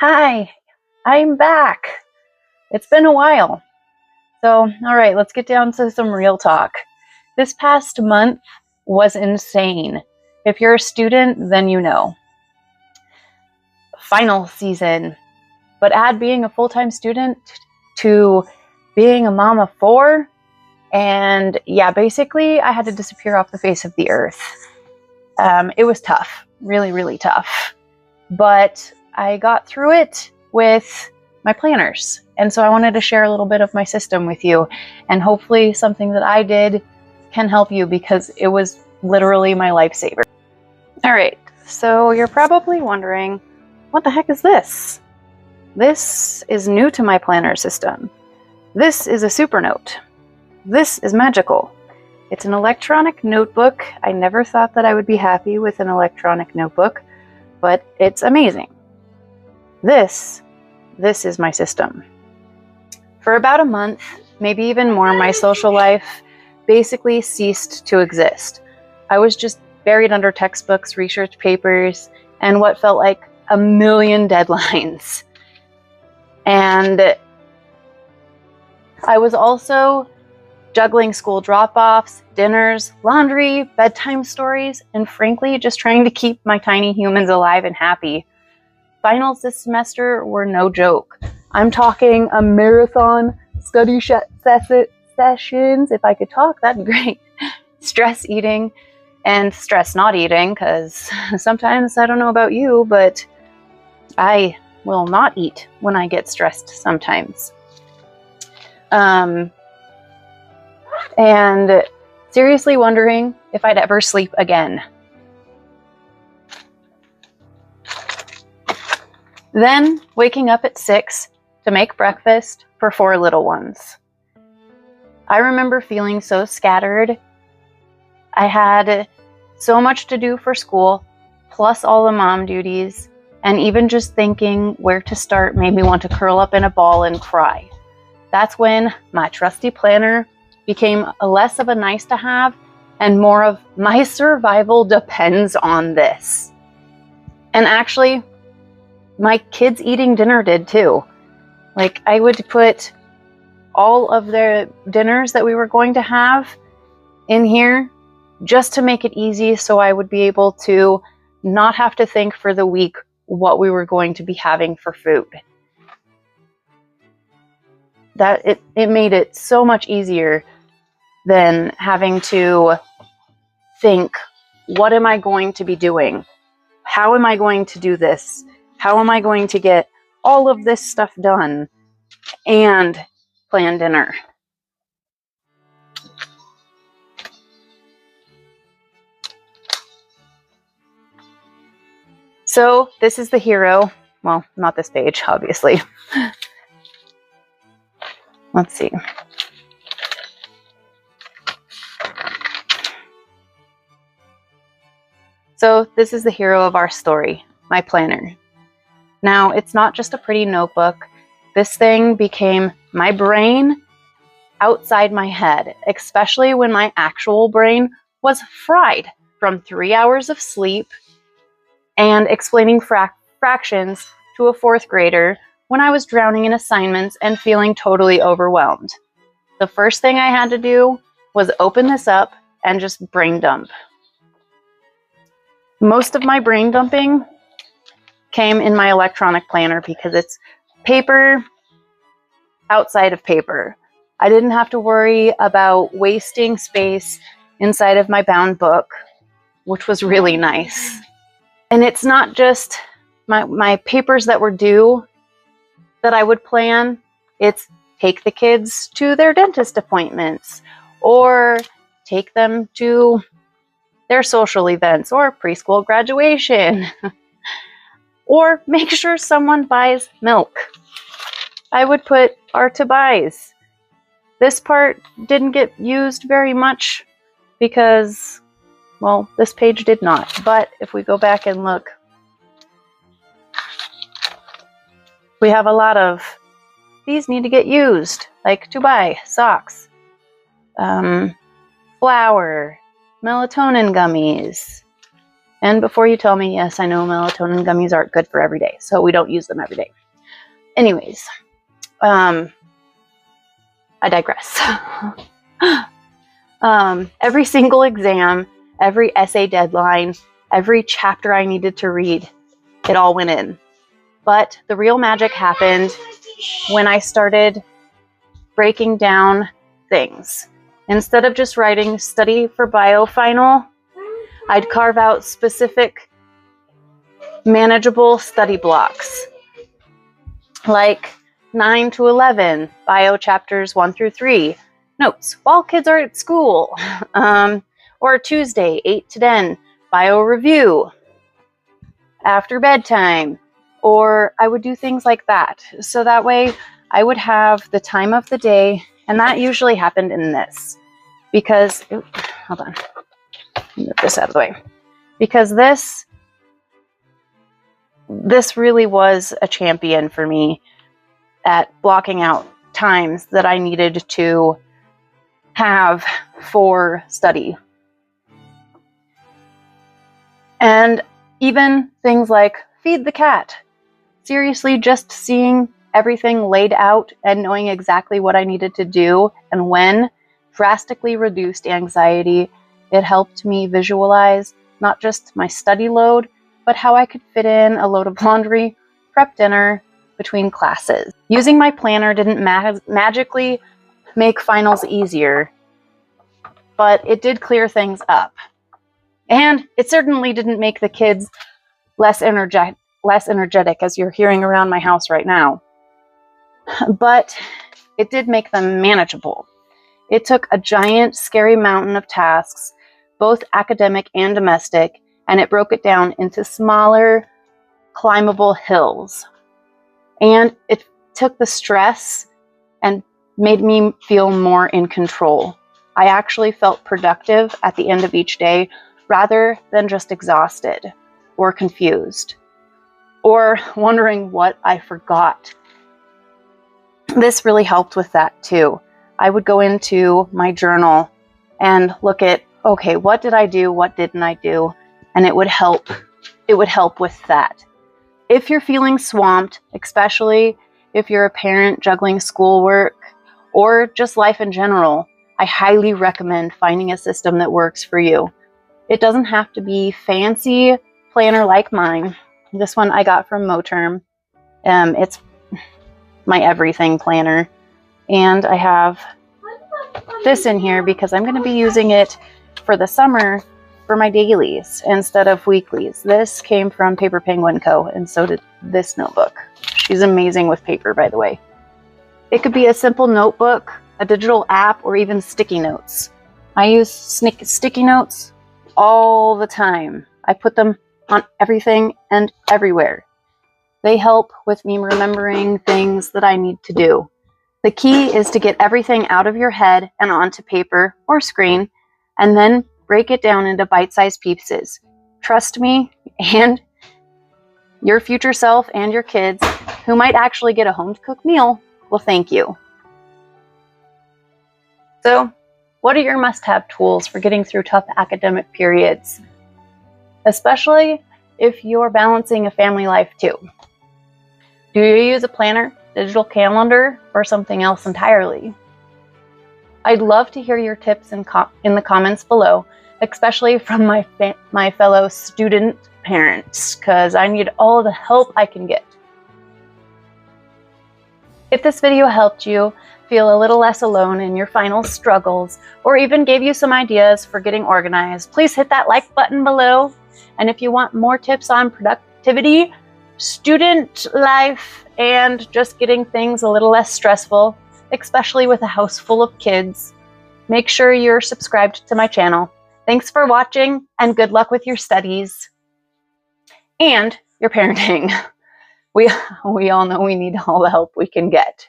Hi, I'm back. It's been a while. So, all right, let's get down to some real talk. This past month was insane. If you're a student, then you know. Final season. But add being a full-time student to being a mom of 4, and yeah, basically I had to disappear off the face of the earth. It was tough, really, really tough. But I got through it with my planners. And so I wanted to share a little bit of my system with you, and hopefully something that I did can help you, because it was literally my lifesaver. All right, so you're probably wondering, what the heck is this? This is new to my planner system. This is a Supernote. This is magical. It's an electronic notebook. I never thought that I would be happy with an electronic notebook, but it's amazing. This is my system. For about a month, maybe even more, my social life basically ceased to exist. I was just buried under textbooks, research papers, and what felt like a million deadlines. And I was also juggling school drop-offs, dinners, laundry, bedtime stories, and frankly, just trying to keep my tiny humans alive and happy. Finals this semester were no joke. I'm talking a marathon study sessions. If I could talk, that'd be great. Stress eating and stress not eating, because sometimes, I don't know about you, but I will not eat when I get stressed sometimes. And seriously wondering if I'd ever sleep again. Then waking up at 6 to make breakfast for 4 little ones. I remember feeling so scattered. I had so much to do for school, plus all the mom duties, and even just thinking where to start made me want to curl up in a ball and cry. That's when my trusty planner became less of a nice to have and more of my survival depends on this. And actually, my kids eating dinner did too. Like, I would put all of the dinners that we were going to have in here just to make it easy, so I would be able to not have to think for the week what we were going to be having for food. That it made it so much easier than having to think, what am I going to be doing? How am I going to do this? How am I going to get all of this stuff done and plan dinner? So this is the hero. Well, not this page, obviously. Let's see. So this is the hero of our story, my planner. Now, it's not just a pretty notebook. This thing became my brain outside my head, especially when my actual brain was fried from 3 hours of sleep and explaining fractions to a 4th grader when I was drowning in assignments and feeling totally overwhelmed. The first thing I had to do was open this up and just brain dump. Most of my brain dumping came in my electronic planner because it's paper outside of paper. I didn't have to worry about wasting space inside of my bound book, which was really nice. And it's not just my papers that were due that I would plan. It's take the kids to their dentist appointments, or take them to their social events, or preschool graduation, or make sure someone buys milk. I would put are to buys. This part didn't get used very much because, well, this page did not. But if we go back and look, we have a lot of these need to get used, like to buy socks, flour, melatonin gummies, And before you tell me, yes, I know melatonin gummies aren't good for every day, so we don't use them every day. Anyways, I digress. Every single exam, every essay deadline, every chapter I needed to read, it all went in. But the real magic happened when I started breaking down things. Instead of just writing study for bio final, I'd carve out specific manageable study blocks, like 9 to 11, bio chapters 1 through 3, notes while kids are at school, or Tuesday, 8 to 10, bio review after bedtime, or I would do things like that. So that way I would have the time of the day, and that usually happened in this, because, hold on, move this out of the way, because this really was a champion for me at blocking out times that I needed to have for study. And even things like feed the cat. Seriously, just seeing everything laid out and knowing exactly what I needed to do and when drastically reduced anxiety. It helped me visualize not just my study load, but how I could fit in a load of laundry, prep dinner between classes. Using my planner didn't magically make finals easier, but it did clear things up. And it certainly didn't make the kids less energetic, as you're hearing around my house right now. But it did make them manageable. It took a giant, scary mountain of tasks, both academic and domestic, and it broke it down into smaller, climbable hills. And it took the stress and made me feel more in control. I actually felt productive at the end of each day rather than just exhausted or confused or wondering what I forgot. This really helped with that too. I would go into my journal and look at, okay, what did I do? What didn't I do? And it would help. It would help with that. If you're feeling swamped, especially if you're a parent juggling schoolwork or just life in general, I highly recommend finding a system that works for you. It doesn't have to be fancy planner like mine. This one I got from Moterm. It's my everything planner. And I have this in here because I'm going to be using it for the summer for my dailies instead of weeklies. This came from Paper Penguin Co. and so did this notebook. She's amazing with paper, by the way. It could be a simple notebook, a digital app, or even sticky notes. I use sticky notes all the time. I put them on everything and everywhere. They help with me remembering things that I need to do. The key is to get everything out of your head and onto paper or screen, and then break it down into bite-sized pieces. Trust me, and your future self and your kids, who might actually get a home-cooked meal, will thank you. So, what are your must-have tools for getting through tough academic periods? Especially if you're balancing a family life too. Do you use a planner, digital calendar, or something else entirely? I'd love to hear your tips in the comments below, especially from my fellow student parents, because I need all the help I can get. If this video helped you feel a little less alone in your final struggles, or even gave you some ideas for getting organized, please hit that like button below. And if you want more tips on productivity, student life, and just getting things a little less stressful, especially with a house full of kids, make sure you're subscribed to my channel. Thanks for watching, and good luck with your studies and your parenting. We all know we need all the help we can get.